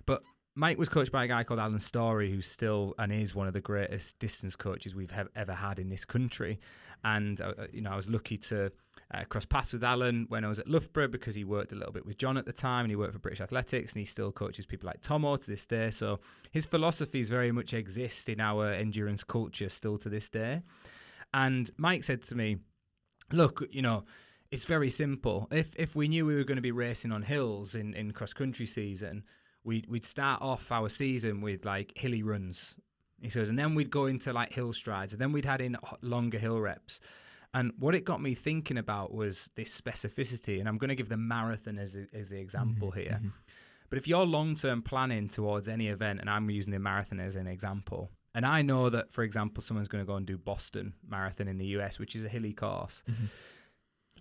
But Mike was coached by a guy called Alan Story, who's still and is one of the greatest distance coaches we've ever had in this country. And, I was lucky to cross paths with Alan when I was at Loughborough, because he worked a little bit with John at the time, and he worked for British Athletics, and he still coaches people like Tomo to this day. So his philosophies very much exist in our endurance culture still to this day. And Mike said to me, look, it's very simple. If we knew we were going to be racing on hills in cross-country season, we'd start off our season with like hilly runs, he says, and then we'd go into like hill strides, and then we'd add in longer hill reps. And what it got me thinking about was this specificity, and I'm going to give the marathon as the example here. Mm-hmm. But if you're long-term planning towards any event, and I'm using the marathon as an example, and I know that, for example, someone's going to go and do Boston Marathon in the US, which is a hilly course. Mm-hmm.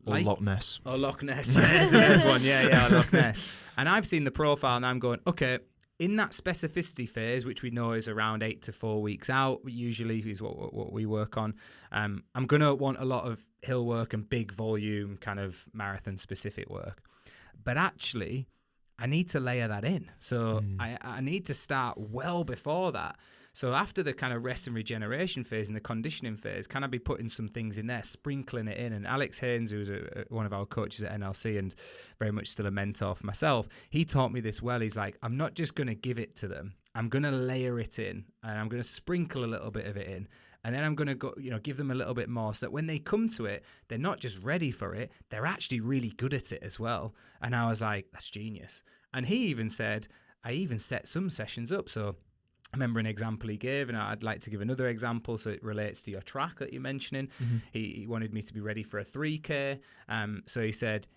Or Loch Ness. Or Loch Ness, yeah, there's one, yeah, Loch Ness. And I've seen the profile, and I'm going, okay, in that specificity phase, which we know is around 8 to 4 weeks out, usually is what we work on, I'm going to want a lot of hill work and big volume kind of marathon-specific work. But actually, I need to layer that in. So I need to start well before that. So after the kind of rest and regeneration phase and the conditioning phase, can I be putting some things in there, sprinkling it in? And Alex Haynes, who's one of our coaches at NLC and very much still a mentor for myself, he taught me this well. He's like, I'm not just going to give it to them. I'm going to layer it in, and I'm going to sprinkle a little bit of it in. And then I'm going to go, give them a little bit more, so that when they come to it, they're not just ready for it, they're actually really good at it as well. And I was like, that's genius. And he even said, I even set some sessions up. So I remember an example he gave, and I'd like to give another example so it relates to your track that you're mentioning. Mm-hmm. He wanted me to be ready for a 3K. So he said,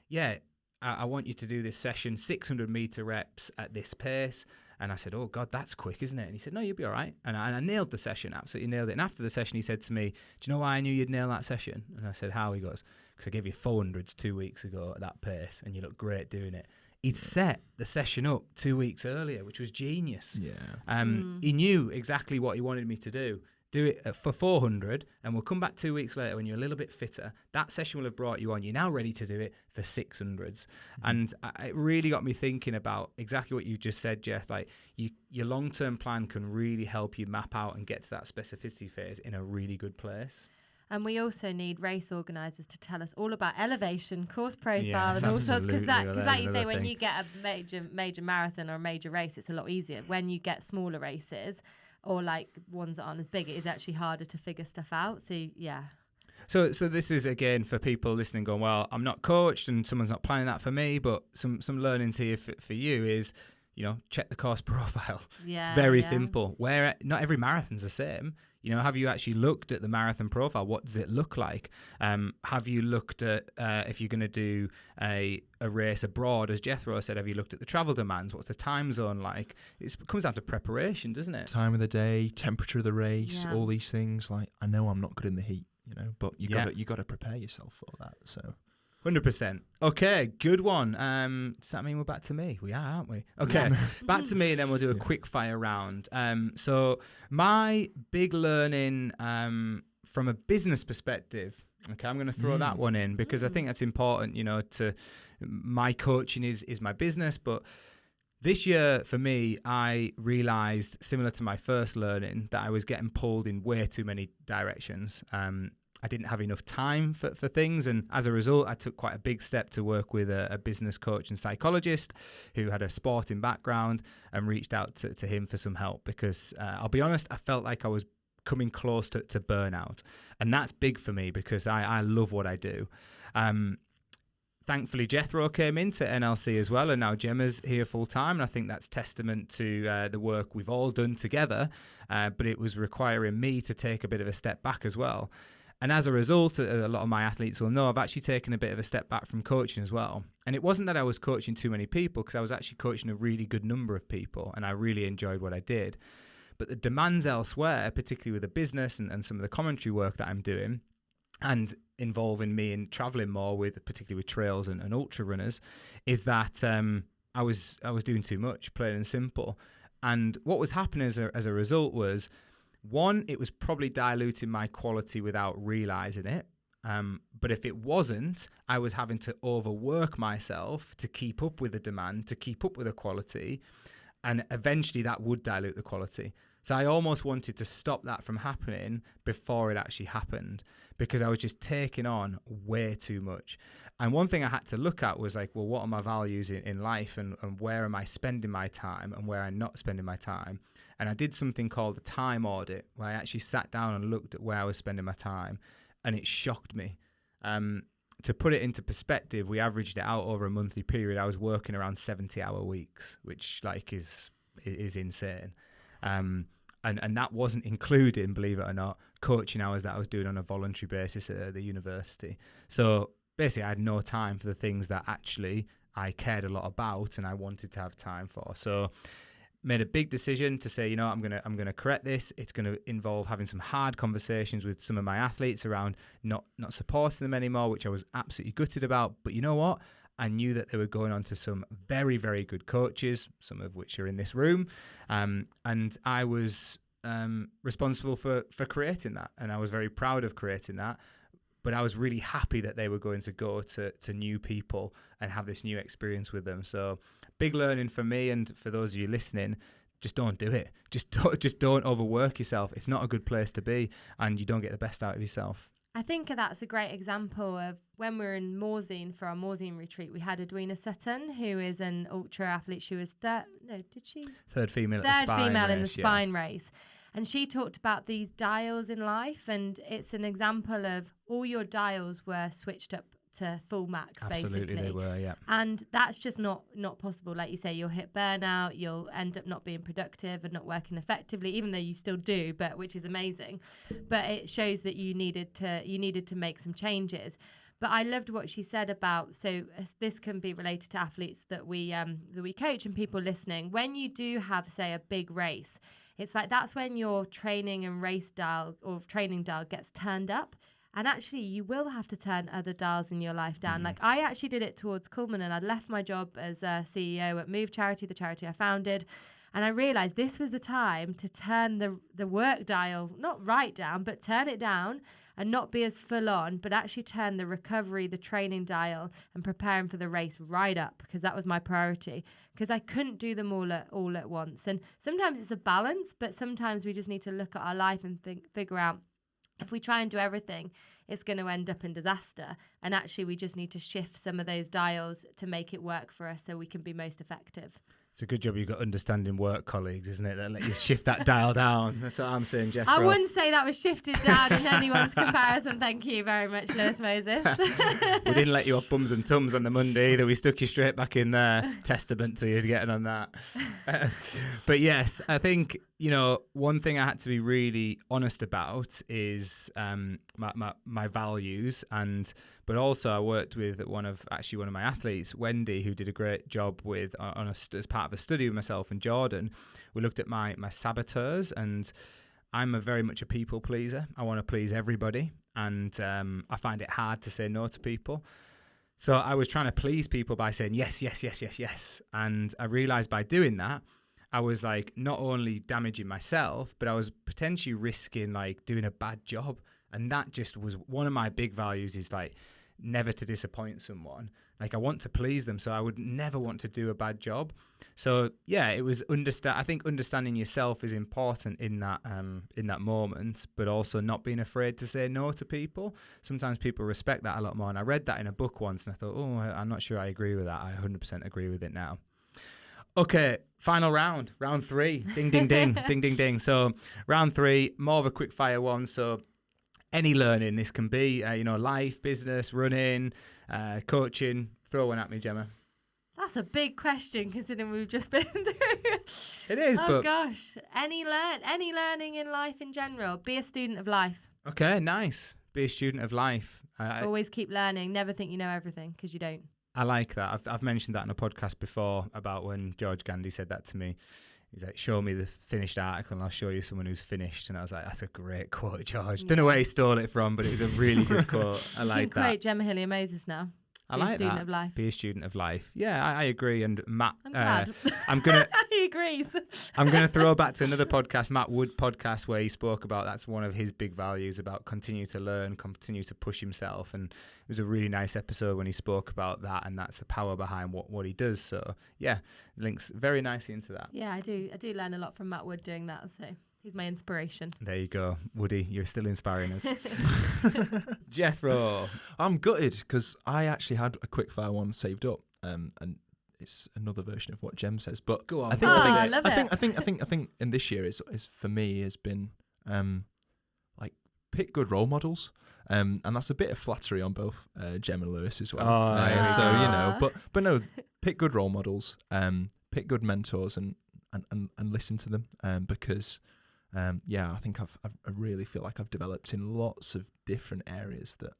I want you to do this session, 600 meter reps at this pace. And I said, oh, God, that's quick, isn't it? And he said, no, you'll be all right. And I nailed the session, absolutely nailed it. And after the session, he said to me, do you know why I knew you'd nail that session? And I said, how? He goes, because I gave you 400s 2 weeks ago at that pace, and you look great doing it. He'd set the session up 2 weeks earlier, which was genius. Yeah. He knew exactly what he wanted me to do. do it for 400, and we'll come back 2 weeks later when you're a little bit fitter. That session will have brought you on. You're now ready to do it for 600s. And it really got me thinking about exactly what you just said, Jeff. Like your long-term plan can really help you map out and get to that specificity phase in a really good place. And we also need race organisers to tell us all about elevation, course profile, Yes, and all sorts. Because absolutely. that, That is you say, another when thing. you get a major marathon or a major race, it's a lot easier. When you get smaller races or like ones that aren't as big, it is actually harder to figure stuff out. So yeah. So this is, again, for people listening going, well, I'm not coached and someone's not planning that for me, but some learnings here for you is, check the course profile. Yeah, it's very yeah. simple. Where not every marathon's the same. Have you actually looked at the marathon profile? What does it look like? Have you looked at, if you're going to do a race abroad, as Jethro said, have you looked at the travel demands? What's the time zone like? It comes down to preparation, doesn't it? Time of the day, temperature of the race, Yeah. all these things. Like, I know I'm not good in the heat, but you got to prepare yourself for that. So 100%. Okay, good one. Does that mean we're back to me? We are, aren't we? Okay, back to me, and then we'll do a quick fire round. So my big learning from a business perspective, okay, I'm going to throw that one in because I think that's important, to my coaching is my business, but this year for me, I realized, similar to my first learning, that I was getting pulled in way too many directions. I didn't have enough time for things, and as a result I took quite a big step to work with a business coach and psychologist who had a sporting background, and reached out to him for some help because I'll be honest, I felt like I was coming close to burnout, and that's big for me because I love what I do. Thankfully Jethro came into NLC as well, and now Gemma's here full time, and I think that's testament to the work we've all done together, but it was requiring me to take a bit of a step back as well. And as a result, a lot of my athletes will know I've actually taken a bit of a step back from coaching as well. And it wasn't that I was coaching too many people, because I was actually coaching a really good number of people, and I really enjoyed what I did. But the demands elsewhere, particularly with the business and some of the commentary work that I'm doing, and involving me in traveling more with, particularly with trails and ultra runners, is that I was doing too much, plain and simple. And what was happening as a result was, one, it was probably diluting my quality without realizing it. But if it wasn't, I was having to overwork myself to keep up with the demand, to keep up with the quality. And eventually that would dilute the quality. So I almost wanted to stop that from happening before it actually happened, because I was just taking on way too much. And one thing I had to look at was like, well, what are my values in life, and where am I spending my time and where I'm not spending my time? And I did something called a time audit, where I actually sat down and looked at where I was spending my time, and it shocked me. To put it into perspective, we averaged it out over a monthly period. I was working around 70-hour weeks, which is insane. And that wasn't including, believe it or not, coaching hours that I was doing on a voluntary basis at the university. So basically I had no time for the things that actually I cared a lot about and I wanted to have time for. So made a big decision to say, I'm gonna correct this. It's gonna involve having some hard conversations with some of my athletes around not supporting them anymore, which I was absolutely gutted about. But you know what? I knew that they were going on to some very, very good coaches, some of which are in this room, and I was responsible for creating that, and I was very proud of creating that. But I was really happy that they were going to go to new people and have this new experience with them. So big learning for me, and for those of you listening, just don't do it. Just don't overwork yourself. It's not a good place to be, and you don't get the best out of yourself. I think that's a great example of when we were in Morzine for our Morzine retreat. We had Edwina Sutton, who is an ultra athlete. She was third female in the spine race. And she talked about these dials in life, and it's an example of all your dials were switched up to full max, Absolutely, basically. they were, yeah. And that's just not possible. Like you say, you'll hit burnout, you'll end up not being productive and not working effectively, even though you still do, but which is amazing. But it shows that you needed to make some changes. But I loved what she said about, so this can be related to athletes that we coach and people listening. When you do have, say, a big race, it's like that's when your training and race dial or training dial gets turned up. And actually, you will have to turn other dials in your life down. Like I actually did it towards Coolman, and I'd left my job as a CEO at Move Charity, the charity I founded. And I realised this was the time to turn the work dial, not right down, but turn it down and not be as full on, but actually turn the recovery, the training dial and preparing for the race right up, because that was my priority, because I couldn't do them all at once. And sometimes it's a balance, but sometimes we just need to look at our life and figure out, if we try and do everything, it's going to end up in disaster. And actually, we just need to shift some of those dials to make it work for us so we can be most effective. It's a good job you've got understanding work colleagues, isn't it? That let you shift that dial down. That's what I'm saying, Jeff. I wouldn't say that was shifted down in anyone's comparison. Thank you very much, Lewis Moses. We didn't let you off bums and tums on the Monday either. We stuck you straight back in there. Testament to you getting on that. But yes, I think, one thing I had to be really honest about is my values, but also I worked with one of my athletes, Wendy, who did a great job with as part of a study with myself and Jordan. We looked at my saboteurs, and I'm very much a people pleaser. I want to please everybody, and I find it hard to say no to people. So I was trying to please people by saying yes, yes, yes, yes, yes. And I realized by doing that, I was like not only damaging myself, but I was potentially risking like doing a bad job. And that just was one of my big values, is like never to disappoint someone. Like I want to please them, so I would never want to do a bad job. So yeah, it was I think understanding yourself is important in that moment, but also not being afraid to say no to people. Sometimes people respect that a lot more. And I read that in a book once, and I thought, I'm not sure I agree with that. I 100% agree with it now. Okay, final round 3. Ding, ding, ding, ding, ding, ding. So round 3, more of a quick fire one. So any learning, this can be, life, business, running, coaching. Throw one at me, Gemma. That's a big question, considering we've just been through. It is, but gosh, any learning in life in general. Be a student of life. Okay, nice. Be a student of life. Always keep learning. Never think you know everything, because you don't. I like that. I've mentioned that in a podcast before about when George Gandhi said that to me. He's like, show me the finished article and I'll show you someone who's finished. And I was like, that's a great quote, George. Don't know where he stole it from, but it was a really good quote. I like that. Quote Gemma Hillier-Moses now. I like that. Be a student of life. Be a student of life. Yeah, I agree. And Matt, I'm gonna. He agrees. I'm gonna throw back to another podcast, Matt Wood podcast, where he spoke about that's one of his big values, about continue to learn, continue to push himself, and it was a really nice episode when he spoke about that, and that's the power behind what he does. So yeah, links very nicely into that. Yeah, I do learn a lot from Matt Wood doing that. So he's my inspiration. There you go, Woody. You're still inspiring us. Jethro. I'm gutted because I actually had a quickfire one saved up, and it's another version of what Jem says. But go on. I think in this year is for me has been like pick good role models. And that's a bit of flattery on both Jem and Lewis as well. So but no, pick good role models, pick good mentors, and listen to them, because I think I really feel like I've developed in lots of different areas that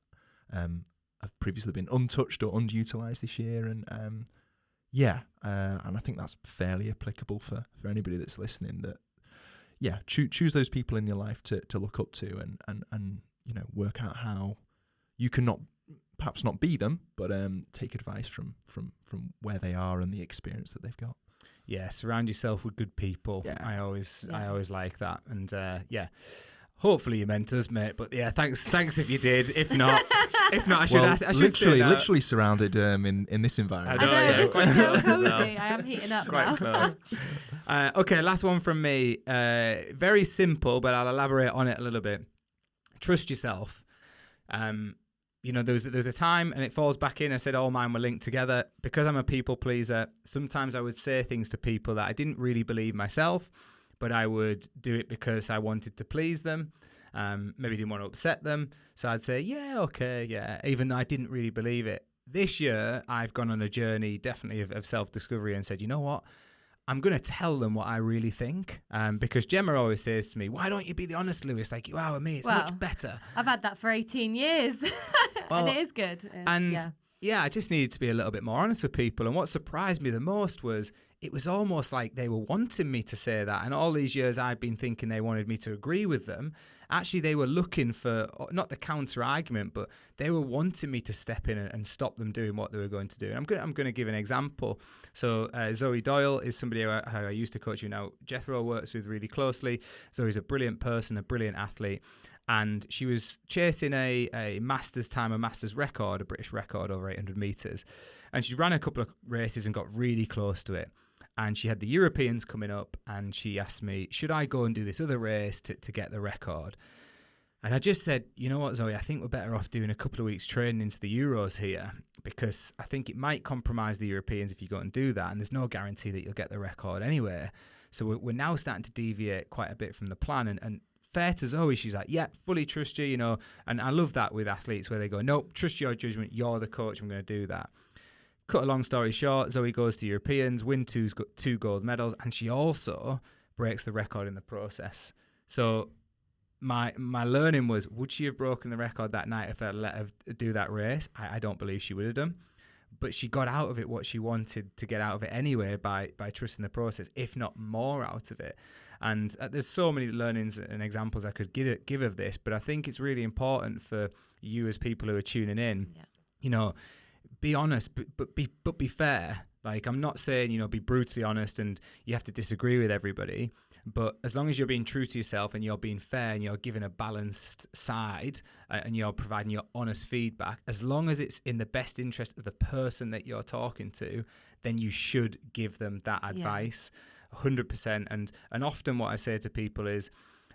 have previously been untouched or underutilized this year, and I think that's fairly applicable for anybody that's listening. That choose those people in your life to look up to, and work out how you can perhaps not be them, but take advice from where they are and the experience that they've got. Yeah, surround yourself with good people. Yeah. I always like that. And hopefully you meant us, mate. But yeah, thanks if you did. If not, I should literally surrounded in this environment. I know, quite close as well. I am heating up quite close. Okay, last one from me. Very simple, but I'll elaborate on it a little bit. Trust yourself. There's a time, and it falls back in. I said all mine were linked together because I'm a people pleaser. Sometimes I would say things to people that I didn't really believe myself, but I would do it because I wanted to please them. Maybe didn't want to upset them. So I'd say, yeah, okay, yeah, even though I didn't really believe it. This year, I've gone on a journey definitely of self-discovery and said, you know what? I'm going to tell them what I really think, because Gemma always says to me, why don't you be the honest Lewis like you are with me? It's much better. I've had that for 18 years, and it is good. I just needed to be a little bit more honest with people. And what surprised me the most was it was almost like they were wanting me to say that. And all these years I've been thinking they wanted me to agree with them. actually they were looking for, not the counter argument, but they were wanting me to step in and stop them doing what they were going to do. And I'm going to give an example. So Zoe Doyle is somebody who I used to coach, now Jethro works with really closely. Zoe's a brilliant person, a brilliant athlete. And she was chasing a Masters record, a British record over 800 metres. And she ran a couple of races and got really close to it. And she had the Europeans coming up, and she asked me, should I go and do this other race to get the record? And I just said, you know what, Zoe, I think we're better off doing a couple of weeks training into the Euros here, because I think it might compromise the Europeans if you go and do that. And there's no guarantee that you'll get the record anyway. So we're now starting to deviate quite a bit from the plan. And fair to Zoe, she's like, yeah, fully trust you, and I love that with athletes where they go, nope, trust your judgment, you're the coach, I'm going to do that. Cut a long story short, Zoe goes to Europeans, wins two gold medals, and she also breaks the record in the process. So my learning was, would she have broken the record that night if I'd let her do that race? I don't believe she would have done. But she got out of it what she wanted to get out of it anyway by trusting the process, if not more out of it. And there's so many learnings and examples I could give of this, but I think it's really important for you as people who are tuning in, be honest, but be fair. Like, I'm not saying, be brutally honest and you have to disagree with everybody, but as long as you're being true to yourself and you're being fair and you're giving a balanced side and you're providing your honest feedback, as long as it's in the best interest of the person that you're talking to, then you should give them that advice. 100%. And often what I say to people is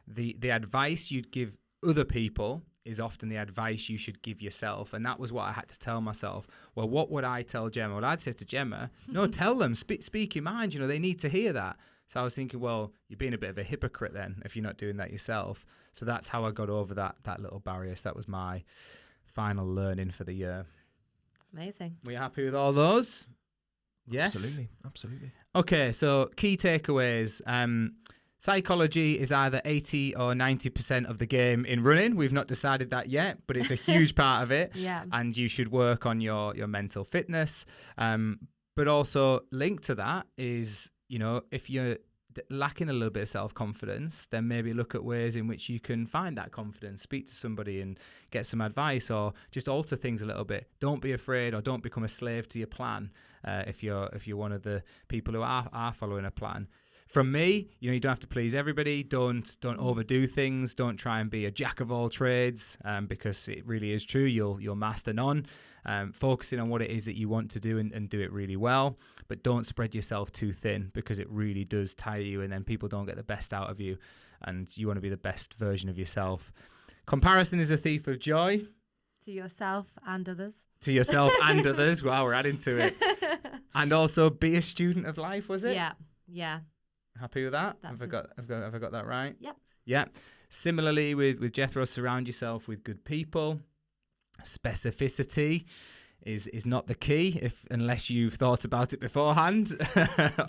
the advice you'd give other people is often the advice you should give yourself. And that was what I had to tell myself. Well, what would I tell Gemma? Well, I'd say to Gemma, no, tell them, speak your mind. They need to hear that. So I was thinking, well, you're being a bit of a hypocrite then if you're not doing that yourself. So that's how I got over that little barrier. So that was my final learning for the year. Amazing. Were you happy with all those? Yes? Absolutely. Okay, so key takeaways. Psychology is either 80 or 90% of the game in running. We've not decided that yet, but it's a huge part of it. Yeah. And you should work on your mental fitness. But also linked to that is, if you're lacking a little bit of self-confidence, then maybe look at ways in which you can find that confidence. Speak to somebody and get some advice, or just alter things a little bit. Don't be afraid, or don't become a slave to your plan if you're one of the people who are following a plan. From me, you don't have to please everybody. Don't overdo things. Don't try and be a jack of all trades, because it really is true. You'll master none. Focusing on what it is that you want to do and do it really well. But don't spread yourself too thin, because it really does tire you, and then people don't get the best out of you. And you want to be the best version of yourself. Comparison is a thief of joy. To yourself and others. To yourself and others. Wow, we're adding to it. And also be a student of life, was it? Yeah. Happy with that? Have I got that right? Yep. Yeah. Similarly with Jethro, surround yourself with good people. Specificity is not the key unless you've thought about it beforehand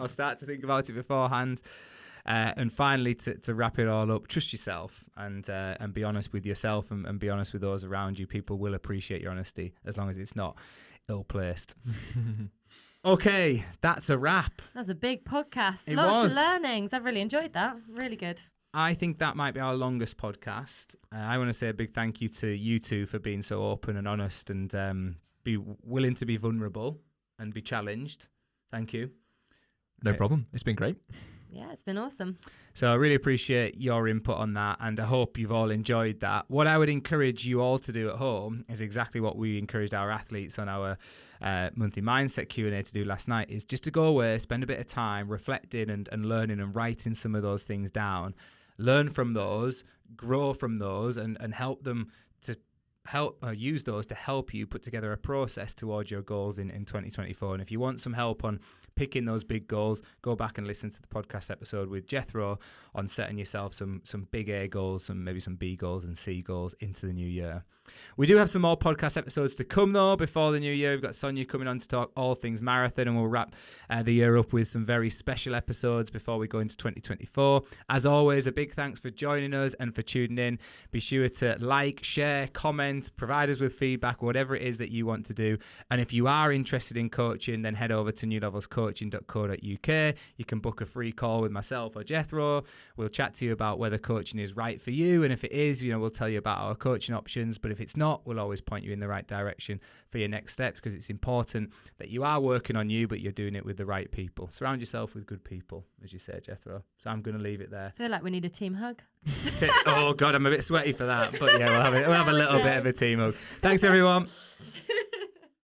or start to think about it beforehand. And finally, to wrap it all up, trust yourself and be honest with yourself and be honest with those around you. People will appreciate your honesty as long as it's not ill-placed. Okay, that's a wrap. That was a big podcast. It Lots was. of learnings. I've really enjoyed that. Really good. I think that might be our longest podcast. I want to say a big thank you to you two for being so open and honest and be willing to be vulnerable and be challenged. Thank you. No problem. It's been great. Yeah, it's been awesome. So I really appreciate your input on that, and I hope you've all enjoyed that. What I would encourage you all to do at home is exactly what we encouraged our athletes on our monthly mindset Q&A to do last night, is just to go away, spend a bit of time reflecting and learning and writing some of those things down. Learn from those, grow from those, and help them to use those to help you put together a process towards your goals in 2024. And if you want some help on picking those big goals, go back and listen to the podcast episode with Jethro on setting yourself some big A goals, maybe some B goals and C goals into the new year. We do have some more podcast episodes to come though before the new year. We've got Sonia coming on to talk all things marathon, and we'll wrap the year up with some very special episodes before we go into 2024. As always, a big thanks for joining us and for tuning in. Be sure to like, share, comment, comment, provide us with feedback, whatever it is that you want to do. And if you are interested in coaching, then head over to newlevelscoaching.co.uk. You can book a free call with myself or Jethro. We'll chat to you about whether coaching is right for you. And if it is, we'll tell you about our coaching options. But if it's not, we'll always point you in the right direction for your next steps, because it's important that you are working on you, but you're doing it with the right people. Surround yourself with good people, as you said, Jethro. So I'm going to leave it there. I feel like we need a team hug. Oh God, I'm a bit sweaty for that, but yeah, we'll have a little bit of a team hug. Thanks, everyone.